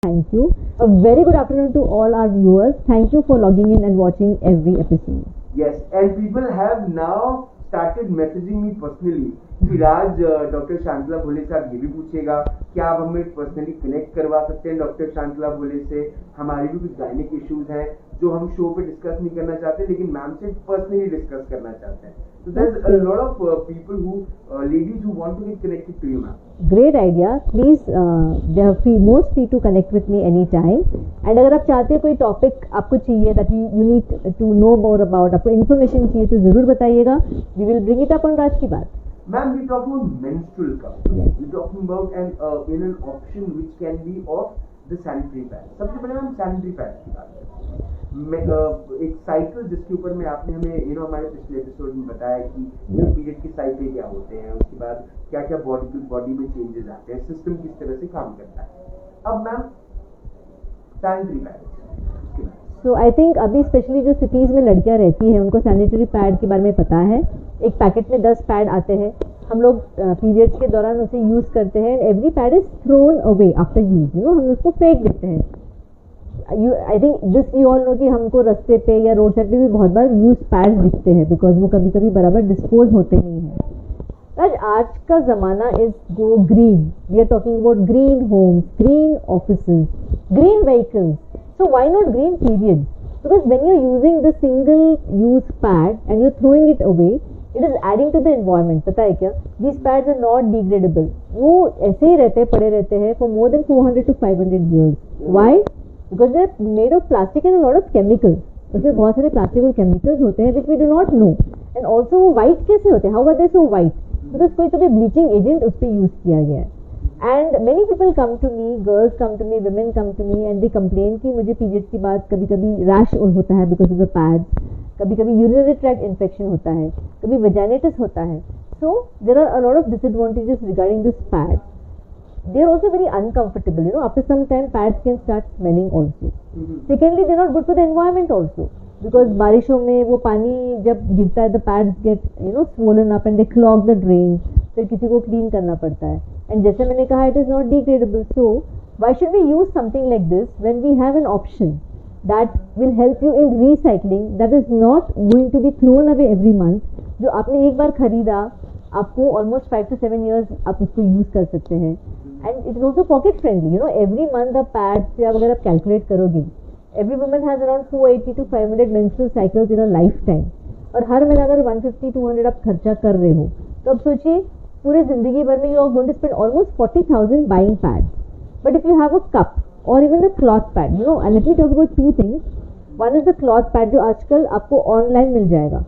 Thank you. A very good afternoon to all our viewers. Thank you for logging in and watching every episode. Yes, and people have now started messaging me personally कि राज doctor शांतला भोले साहब ये भी पूछेगा क्या आप हमें personally connect करवा सकते हैं डॉक्टर शांतला भोले से, हमारे भी कुछ गायनिक इश्यूज हैं जो हम शो पे डिस्कस नहीं करना चाहते लेकिन मैम से पर्सनली डिस्कस करना चाहते हैं. So there's a lot of people who ladies who want to get connected to you, ma'am. Great idea. Please, they are most free to connect with me anytime. And अगर आप चाहते हैं कोई topic आपको चाहिए that you need to know more about, आपको information चाहिए तो जरूर बताइएगा. We will bring it up on राज की बात. Ma'am, we're talking about menstrual cup. Yes. We're talking about an option which can be of the sanitary pad. सबसे पहले ma'am sanitary pad की बात करें. एक साइकिल जिसके ऊपर में आपने हमें हमारे पिछले एपिसोड में बताया कि पीरियड की साइकिल क्या होते हैं, उसके बाद क्या क्या बॉडी में चेंजेस आते हैं, सिस्टम किस तरह से काम करता है. अब ma'am sanitary pad. So I think अभी स्पेशली जो सिटीज़ में लड़कियां रहती हैं उनको सैनिटरी पैड के बारे में पता है. एक पैकेट में 10 पैड आते हैं. हम लोग पीरियड्स के दौरान उसे यूज़ करते हैं. Every pad is thrown away after use. हम उसको फेंक देते हैं. I think this you all know कि हमको रास्ते पे या रोड साइड पे भी बहुत बार यूज पैड दिखते हैं बिकॉज वो कभी कभी बराबर डिस्पोज होते नहीं हैं. आज का ज़माना is go green. We are talking about green homes, green offices, green vehicles. So why not green periods? Because when you're using the single use pad and you're throwing it away, it is adding to the environment. पता है क्या? These pads are not degradable. वो ऐसे ही रहते हैं, पड़े रहते हैं for more than 400 to 500 years. Why? Because they are made of plastic and a lot of chemicals. उसमें बहुत सारे प्लास्टिक और केमिकल्स होते हैं which we do not know. And also वो white कैसे होते हैं? How are they so white? Because कोई तो भी bleaching agent उस पर यूज किया गया है. And many people come to me, girls come to me, women come to me and they complain कि मुझे पीरियड की बात कभी कभी रैश होता है because of the pads, कभी कभी urinary tract infection होता है, कभी vaginitis होता है. So there are a lot of disadvantages regarding this pad. They are also very uncomfortable. After some time pads can start smelling also. Secondly, they are not good for the environment also because बारिशों में वो पानी जब गिरता है the pads get swollen up and they clog the drains. फिर किसी को क्लीन करना पड़ता है. And जैसे मैंने कहा it is not degradable. So why should we use something like this when we have an option that will help you in recycling that is not going to be thrown away every month. जो आपने एक बार खरीदा आपको almost 5 to 7 years आप उसको use कर सकते हैं. And it is also pocket friendly. Every month the pads से अगर आप कैलकुलेट करोगे every woman has around 480 to 500 menstrual cycles in a lifetime. और हर महीना अगर 150-200 आप खर्चा कर रहे हो तो अब सोचिए पूरे जिंदगी भर में you are going to spend almost 40,000 buying pads. But if you have a cup or even the cloth pad, and let me talk about two things. One is the cloth pad जो आजकल आपको online मिल जाएगा.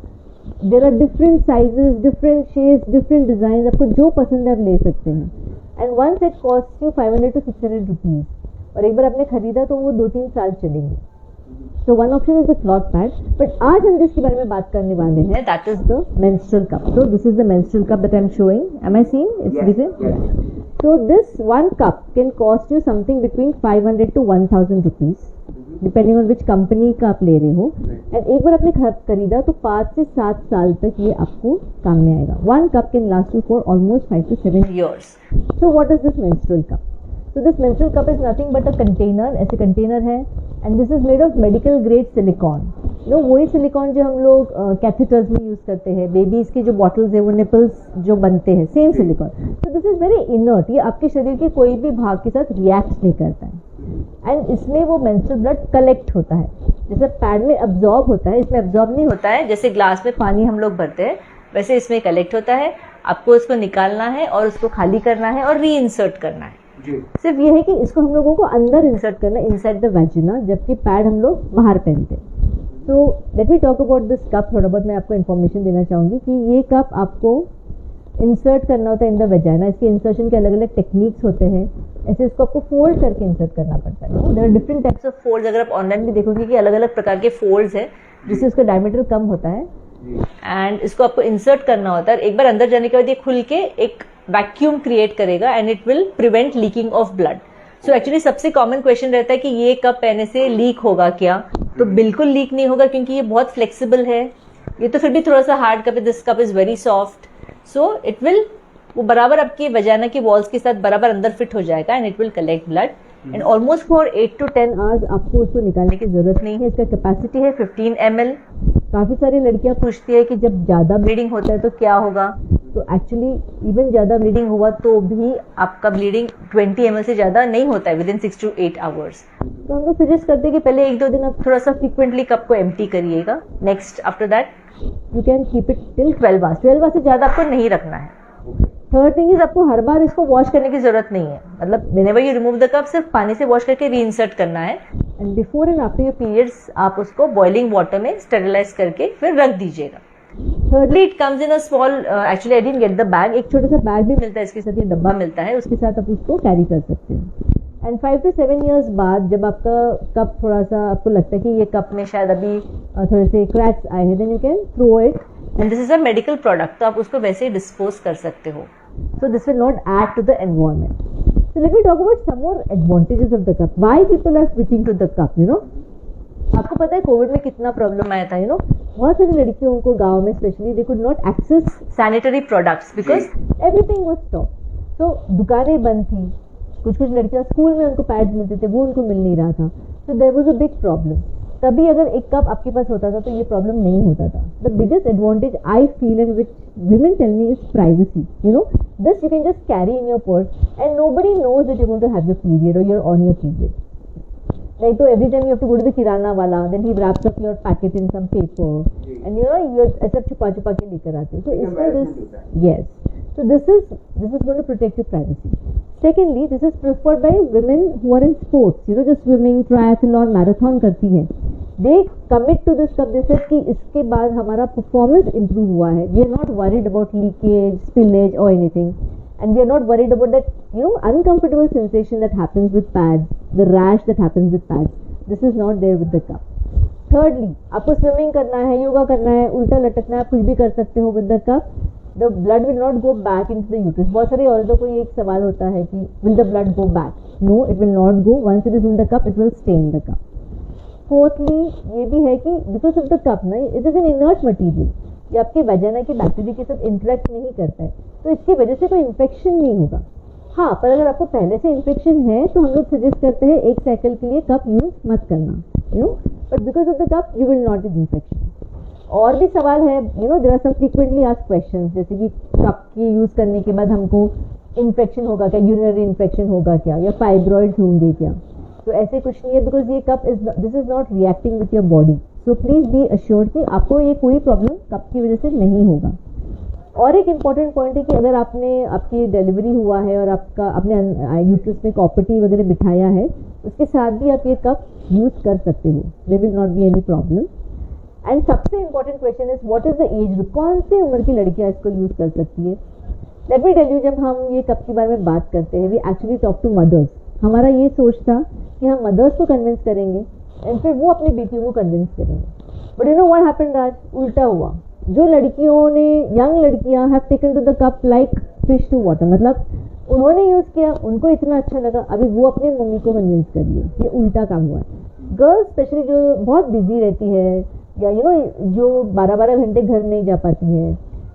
There are different sizes, different shapes, different designs. आपको जो पसंद है आप ले सकते हैं. And one set costs you 500 to 600 rupees. और एक बार आपने खरीदा तो वो 2-3 साल चलेंगे. So one option is the cloth pad, but आज हम जिसके बारे में बात करने वाले हैं that is the menstrual cup. So this is the menstrual cup that I am showing. Am I seeing? It's different. Yes. So this one cup can cost you something between 500 to 1,000 rupees, depending on which company का आप ले रहे हो. And एक बार आपने खरीदा तो 5 से 7 साल तक ये आपको काम में आएगा. One cup can last you for almost 5 to 7 years. So what is this menstrual cup? So this menstrual cup is nothing but a container. ऐसे कंटेनर है and this is made of medical grade silicone. वही silicon जो हम लोग catheters में use करते हैं. Babies के जो बॉटल्स है वो निपल्स जो बनते हैं सेम सिलिकॉन. तो दिस इज वेरी इनर्ट. ये आपके शरीर के कोई भी भाग के साथ रिएक्ट नहीं करता है. एंड इसमें वो मेंस्ट्रुअल ब्लड कलेक्ट होता है. जैसे पैड में अब्जॉर्ब होता है इसमें अब्जॉर्ब नहीं होता है. जैसे ग्लास में पानी हम लोग भरते हैं वैसे इसमें कलेक्ट होता है. आपको उसको निकालना है और उसको खाली करना है और री इंसर्ट करना है. सिर्फ ये है कि इसको हम लोगों को अंदर इंसर्ट करना है इनसाइड द वेजिना, जबकि पैड हम लोग बाहर पहनते हैं. तो late me talk about this cup. थोड़ा बहुत मैं आपको इन्फॉर्मेशन देना चाहूँगी कि ये कप आपको इंसर्ट करना होता है इन द वेजिना. इसके इंसर्शन के अलग अलग टेक्निक्स होते हैं. ऐसे इसको आपको फोल्ड करके इंसर्ट करना पड़ता है. There are different types of folds. अगर आप ऑनलाइन भी देखोगे कि अलग अलग प्रकार के फोल्ड्स हैं जिससे उसका डायमीटर कम होता है. एंड इसको आपको इंसर्ट करना होता है. एक बार अंदर जाने के बाद ये खुल के एक वैक्यूम क्रिएट करेगा and it will prevent leaking of blood. So actually सबसे कॉमन क्वेश्चन रहता है कि ये कप पहनने से लीक होगा क्या. तो बिल्कुल लीक नहीं होगा क्योंकि ये बहुत फ्लेक्सिबल है. ये तो फिर भी थोड़ा सा हार्ड कप है. This cup is very soft. So it will वो बराबर आपकी वजाना की वॉल्स के साथ बराबर अंदर फिट हो जाएगा and it will collect blood. And almost for 8 to 10 hours आपको उसको निकालने की जरूरत नहीं है. इसका कैपेसिटी है 15 ml. काफ़ी सारी लड़कियां पूछती है कि जब ज़्यादा ब्लीडिंग होता है तो क्या होगा. तो एक्चुअली इवन ज़्यादा ब्लीडिंग हुआ तो भी आपका ब्लीडिंग 20 ml से ज़्यादा नहीं होता है विदिन 6 to 8 आवर्स. तो हम लोग सजेस्ट करते हैं कि पहले 1-2 दिन आप थोड़ा सा फ्रिक्वेंटली कप को एम्प्टी करिएगा. Next after that you can keep it till 12 hours. 12 hours से ज़्यादा आपको नहीं रखना है. थर्ड थिंग इज आपको हर बार इसको वॉश करने की जरूरत नहीं है. मतलब whenever you remove the cup सिर्फ पानी से वॉश करके रीइंसर्ट करना है. And before and after your periods आप उसको बॉइलिंग वाटर में स्टेरिलाइज करके फिर रख दीजिएगा. Thirdly, it comes in a small, actually I didn't get the bag. एक छोटा सा बैग भी मिलता है इसके साथ, ये डब्बा मिलता है, उसके साथ आप उसको कैरी कर सकते हो. एंड 5 to 7 years बाद जब आपका कप थोड़ा सा आपको लगता है कि ये कप में शायद अभी थोड़े से क्रैक्स आए हैं, then you can throw it. And this is a medical product, तो आप उसको वैसे ही डिस्पोज कर सकते हो. So this will not add to the environment. So let me talk about some more advantages of the cup. Why people are switching to the cup, you know. आपको पता है कोविड में कितना प्रॉब्लम आया था, यू नो. बहुत सारी लड़कियों को गांव में specially they could not access sanitary products because everything was stop. तो दुकानें बंद थी. कुछ लड़कियां स्कूल में उनको पैड्स मिलते थे, वो उनको मिल नहीं रहा था. तो there was a big problem. तभी अगर एक कप आपके पास होता था तो ये प्रॉब्लम नहीं होता था. The biggest advantage I feel and which women tell me is privacy. You know, this you can just carry in your purse and nobody knows that you're going to have your period or you're on your period. Like, so every time you have to go to the kirana wala, then he wraps up your packet in some paper, and you know you're ऐसा छुपा के लेकर आते. So yes, so this is going to protect your privacy. Secondly, this is preferred by women who are in sports. You know, जो swimming, triathlon, marathon करती हैं. They commit to this cup. They said कि इसके बाद हमारा performance improve हुआ है. We are not worried about leakage, spillage or anything. And we are not worried about that, you know, uncomfortable sensation that happens with pads, the rash that happens with pads. This is not there with the cup. Thirdly, आपको swimming करना है, योगा करना है, उल्टा लटकना है, कुछ भी कर सकते हो with the cup. The blood will not go back into the uterus. बहुत सारी औरतों को ये एक सवाल होता है कि will the blood go back? No, it will not go. Once it is in the cup, it will stay in the cup. Fourthly, ये भी है कि because of the cup ना, it is an inert material. ये आपके वजाना की bacteria के साथ इंटरेक्ट नहीं करता है, तो इसकी वजह से कोई इन्फेक्शन नहीं होगा. हाँ, पर अगर आपको पहले से इन्फेक्शन है तो हम लोग सजेस्ट करते हैं एक साइकिल के लिए कप यूज मत करना, you know. But because of the cup you will not get infection. और भी सवाल है, you know, there are some frequently asked questions, जैसे कि कप के यूज करने के बाद हमको इन्फेक्शन होगा क्या, यूरिनरी इन्फेक्शन होगा क्या, या फाइब्रॉइड्स होंगे क्या. तो ऐसे कुछ नहीं है, बिकॉज ये cup this is not reacting with your body. So please be assured कि आपको ये कोई प्रॉब्लम कप की वजह से नहीं होगा. और एक इम्पॉर्टेंट पॉइंट है कि अगर आपकी डिलीवरी हुआ है और आपने यूट्रस में कॉपर्टी वगैरह बिठाया है, उसके साथ भी आप ये कप यूज कर सकते हो. There will not be any problem. And सबसे important question is what is the age group. कौन सी उम्र की लड़कियां इसको यूज कर सकती है. लेट मी टेल यू, जब हम ये कप के बारे में बात करते हैं, we actually talk to mothers. हमारा ये सोच था कि हम मदर्स को कन्विंस करेंगे एंड फिर वो अपनी बेटियों को कन्विंस करेंगे. But you know what happened Raj, उल्टा हुआ. जो लड़कियों ने, यंग लड़कियां have taken to the cup like fish to water. मतलब उन्होंने यूज किया, उनको इतना अच्छा लगा, अभी वो अपनी मम्मी को कन्विंस कर रही है. ये उल्टा काम हुआ है. गर्ल्स स्पेशली जो बहुत बिजी रहती है, या यू नो जो 12-12 घंटे घर नहीं जा पाती है,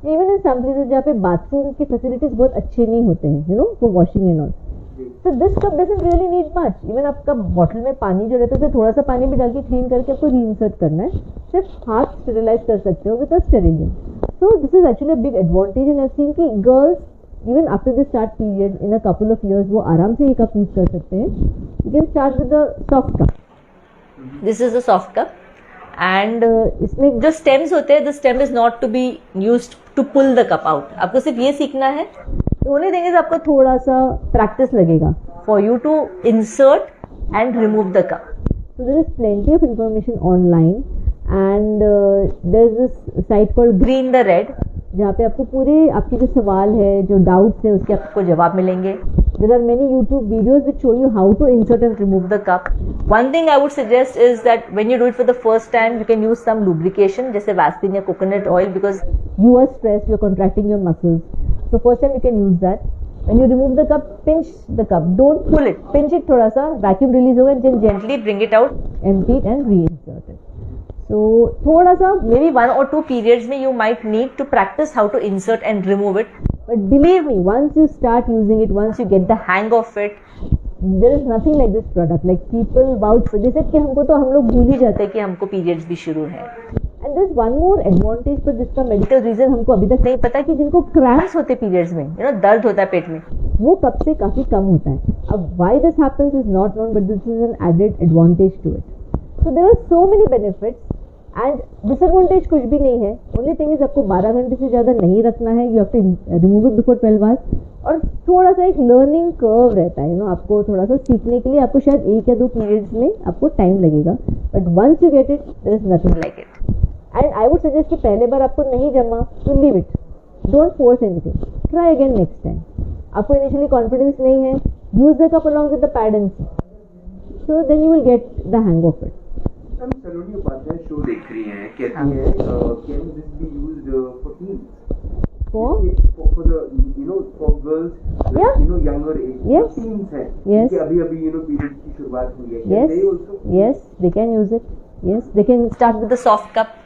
इवन इन सम प्लेसेस जहाँ पे बाथरूम की फैसिलिटीज बहुत अच्छे नहीं होते हैं, you know, for washing and all. So this cup doesn't really need much. Even आपका बॉटल में पानी जो रहता है उसे थोड़ा सा पानी भी डाल के क्लीन करके आपको रीइंसर्ट करना है. सिर्फ हाथ स्टेरिलाइज कर सकते हो with a sterillium. So this is actually a big advantage. And I seen कि girls even after they start period in a couple of years वो आराम से ये कप यूज कर सकते हैं. You can start with a soft cup. This is a soft cup. And इसमें जो स्टेम्स होते हैं, the stem is not to be used to pull the cup out. आपको सिर्फ ये सीखना है. ओनली थिंग इज आपको थोड़ा सा प्रैक्टिस लगेगा for you to insert and remove the cup. So there is plenty of information online and there is this site called green the red, जहाँ पे आपको पूरे आपके जो सवाल है, जो डाउट्स है, उसके आपको जवाब मिलेंगे. There are many YouTube videos which show you how to insert and remove the cup. One thing I would suggest is that when you do it for the first time, you can use some lubrication, जैसे Vaseline या coconut oil, because you are stressed, you are contracting your muscles. So first time you can use that. When you remove the cup, pinch the cup. Don't pull it. Pinch it थोड़ा सा, vacuum release होगा, and then gently bring it out, empty it and reinsert it. So थोड़ा सा, maybe 1 or 2 periods में you might need to practice how to insert and remove it. But believe me, once you start using it, once you get the hang of it, there is nothing like this product, like people vouch for this कि हमको तो हम लोग भूल ही जाते हैं कि हमको पीरियड्स भी शुरू है। And this one more advantage, पर जिसका मेडिकल रीजन हमको अभी तक नहीं पता, कि जिनको क्रैम्प्स होते पीरियड्स में, दर्द होता है पेट में, वो कब से काफी कम होता है। अब why this happens is not known, but this is an added advantage to it. So there are so many benefits and disadvantage कुछ भी नहीं है। ओनली थिंग इज आपको 12 घंटे से ज्यादा नहीं रखना है, you have to remove it before 12 hours. और थोड़ा सा एक लर्निंग कर्व रहता है, आपको थोड़ा सा सीखने के लिए आपको शायद 1 या 2 पीरियड्स में आपको टाइम लगेगा, but once you get it there is nothing like it. And I would suggest कि पहले बार आपको नहीं जमा तो leave it, don't force anything, try again next time. आपको इनिशियली कॉन्फिडेंस नहीं है, use the cup along with the pad and so then you will get the hang of it. हम सलोनी उपाध्याय शो देख रही हैं, कहती हैं can this be used for teens, for the for girls younger age, yes, teens हैं, yes, कि अभी period की शुरुआत हुई है, yes, they also, yes, they can use it, yes, they can start with the soft cup,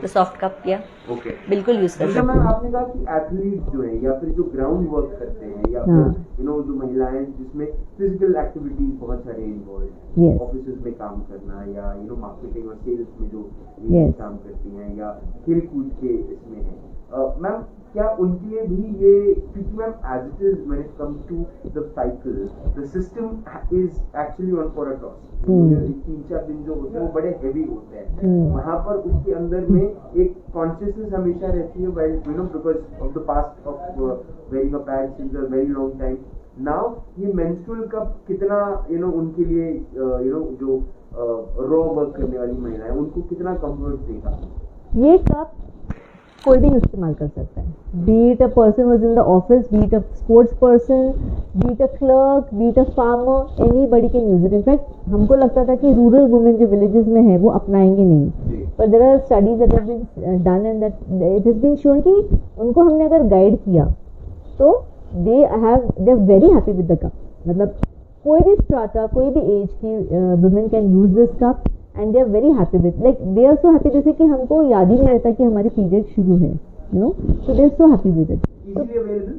the soft cup, yeah, okay, बिल्कुल use कर सकते हैं। मैम आपने कहा कि एथलीट जो है या फिर जो ग्राउंड वर्क करते हैं या फिर जो महिलाएं जिसमें फिजिकल एक्टिविटीज बहुत सारे इन्वॉल्व है, ऑफिस में काम करना या मार्केटिंग और सेल्स में जो काम करती हैं या खेल कूद के इसमें है, मैम क्या उनके लिए भी ये, क्योंकि ma'am as it is when it comes to the cycle the system is actually on for a toss, 3-4 दिन जो होते हैं वो बड़े हेवी होते हैं, वहाँ पर उसके अंदर में एक कॉन्शियसनेस हमेशा रहती है, well because of the past of wearing a pad since a very long time. Now ये मेंस्ट्रुअल कप कितना उनके लिए जो रॉ वर्क करने वाली महिलाएं उनको कितना कंफर्ट देगा? ये कप कोई भी इस्तेमाल कर सकता है, be it a person who is in the office, be it a sports person, be it a clerk, be it a farmer, anybody can use it. In fact, हमको लगता था कि रूरल वुमेन जो विलेजेस में है वो अपनाएंगे नहीं, पर there are studies that have been done and that it has been shown कि उनको हमने अगर गाइड किया तो they are very happy with the cup। मतलब कोई भी स्ट्राटा, कोई भी एज की women can use this cup and they are very happy with, like they are so happy, जैसे कि हमको याद ही नहीं रहता कि हमारी पीरियड शुरू है, so they are so happy with it। Easily available?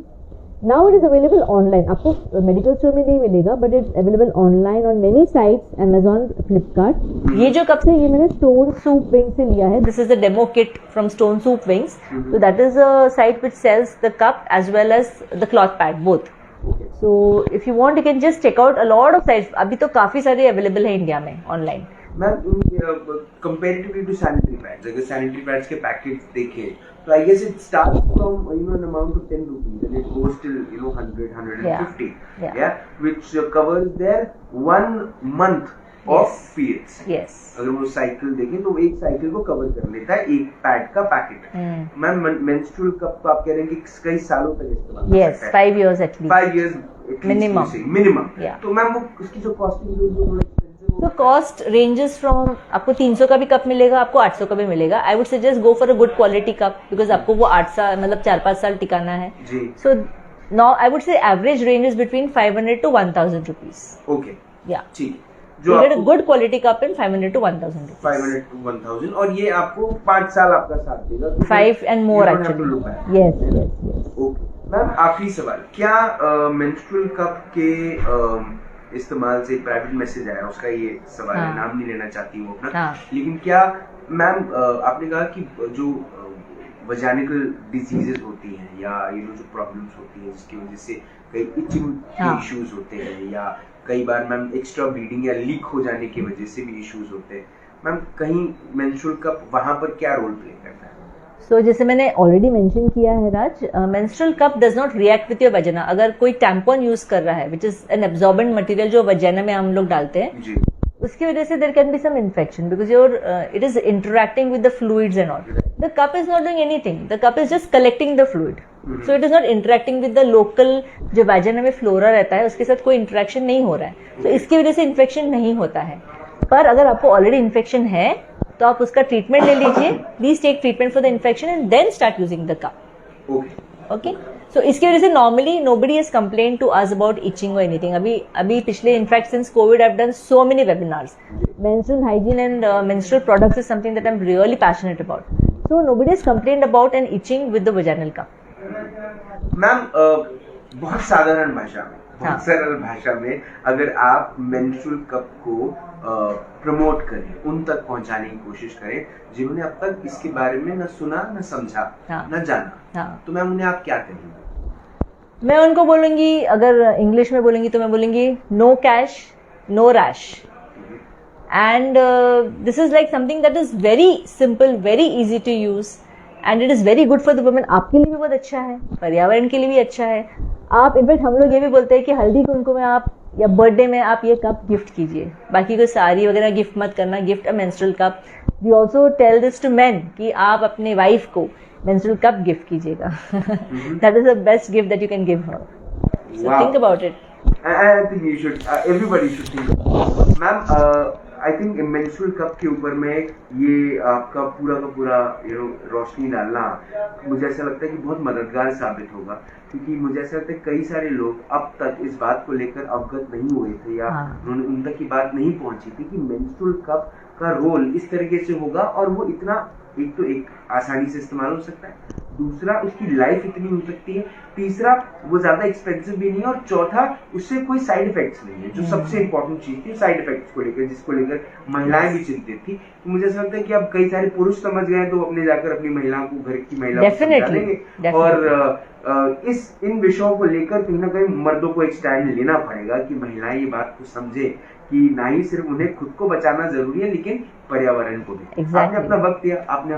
Now it is available online, आपको मेडिकल स्टोर में नहीं मिलेगा, but it's available online on many sites, Amazon, Flipkart। ये जो कप है ये मैंने Stone Soup Wings से लिया है, this is the demo kit from Stone Soup Wings, so that is a site which sells the cup as well as the cloth pad both। So if you want you can just check out a lot of sites, अभी तो काफी सारे available है India में online. Ma'am comparatively to sanitary pads, अगर sanitary pads के packets देखें तो I guess it starts from an amount of 10 rupees and it goes till 100-150, yeah, which covers their 1 month of periods। yes, अगर वो cycle देखें तो एक cycle को कवर कर लेता है एक पैड का पैकेट। मैम मेंस्ट्रुअल कप तो आप कह रहे हैं कि कई सालों तक इस्तेमाल कर सकते हैं, 5 years at least, 5 years minimum. तो मैम वो उसकी जो कॉस्टिंग तो कॉस्ट रेंजेस फ्रॉम, आपको 300 का भी कप मिलेगा, आपको 800 का भी मिलेगा। आई would suggest go for a good quality cup because आपको वो 8 साल मतलब 4-5 साल टिकाना है। So now I would say average range is between 500 to 1000 rupees। Okay, या ठीक, जो आपको good quality cup in 500 to 1000 rupees, 500 to 1000, और ये आपको 5 साल आपका साथ देगा, 5 and more actually. Yes yes. Okay ma'am, आखिरी सवाल, क्या मेंस्ट्रुअल कप के इस्तेमाल से प्राइवेट मैसेज आया, उसका ये सवाल है, नाम नहीं लेना चाहती हूँ अपना, लेकिन क्या मैम आपने कहा कि जो वजानिकल डिजीजेस होती हैं या जो प्रॉब्लम्स होती हैं जिसकी वजह से कई इचिंग के इश्यूज होते हैं या कई बार मैम एक्स्ट्रा ब्लीडिंग या लीक हो जाने की वजह से भी इश्यूज होते हैं, मैम कहीं मेंस्ट्रुअल कप वहां पर क्या रोल प्ले करता है? सो जैसे मैंने ऑलरेडी मेंशन किया है Raj, menstrual cup does not react with your vagina. अगर कोई टैम्पॉन यूज कर रहा है which is an absorbent material जो वजाना में हम लोग डालते हैं, उसकी वजह से there can be some infection because your it is interacting with the fluids and all. The cup is not doing anything, the cup is just collecting the fluid, so it is not interacting with the local जो vagina में flora रहता है उसके साथ कोई interaction नहीं हो रहा है, तो इसकी वजह से इन्फेक्शन नहीं होता है। पर अगर आपको ऑलरेडी इन्फेक्शन है तो आप उसका ट्रीटमेंट ले लीजिए, please take treatment for the infection and then start using the cup. Okay, so इसकी वजह से normally nobody has complain to us about itching or anything. अभी पिछले in fact since COVID I have done so many webinars. Menstrual hygiene and menstrual products is something that I am really passionate about, so nobody has complained about an itching with the vaginal cup. Ma'am बहुत साधारण भाषा में हाँ. सरल भाषा में अगर आप मेंस्ट्रुअल कप को प्रमोट करें, उन तक पहुंचाने की कोशिश करें जिन्होंने अब तक इसके बारे में न सुना, न समझा, हाँ. न जाना, हाँ. तो मैम उन्हें आप क्या कहेंगे? मैं उनको बोलूंगी, अगर इंग्लिश में बोलूंगी तो मैं बोलूंगी no cash no rash. And this is like something that is very simple, very easy to use, and it is very good for the women. आपके लिए भी बहुत अच्छा है, पर्यावरण के लिए भी अच्छा है. आप इनफैक्ट हम लोग ये भी बोलते हैं कि हल्दी कुमकुम में आप या बर्थडे में आप ये कप गिफ्ट कीजिए, बाकी कोई साड़ी वगैरह गिफ्ट मत करना. Gift a menstrual cup. We also tell this to men कि आप अपने वाइफ को मेंस्ट्रुअल कप गिफ्ट कीजिएगा. That is the best gift that you can give her. So think about it. I think you should, everybody should think. Ma'am, I think menstrual cup के ऊपर में ये आपका पूरा का पूरा रोशनी डालना मुझे ऐसा लगता है कि बहुत मददगार साबित होगा, क्योंकि मुझे ऐसा लगता है कई सारे लोग अब तक इस बात को लेकर अवगत नहीं हुए थे या उन्होंने उन तक की बात नहीं पहुंची थी कि मेंस्ट्रुअल कप का रोल इस तरीके से होगा और वो इतना एक आसानी से इस्तेमाल हो सकता है, दूसरा उसकी लाइफ इतनी हो सकती है, तीसरा वो ज्यादा एक्सपेंसिव भी नहीं है, और चौथा उससे कोई साइड इफेक्ट्स नहीं है, जो सबसे इंपॉर्टेंट चीज थी साइड इफेक्ट्स को लेकर, जिसको लेकर महिलाएं भी चिंतित थी. तो मुझे ऐसा लगता है कि अब कई सारे पुरुष समझ गए तो अपने जाकर अपनी महिलाओं को, घर की महिलाओं को समझा देंगे. और इन विषयों को लेकर कहीं ना कहीं मर्दों को एक स्टैंड लेना पड़ेगा कि महिलाएं ये बात को समझे कि ना ही सिर्फ उन्हें खुद को बचाना जरूरी है लेकिन पर्यावरण को भी. आपने अपना वक्त दिया, आपने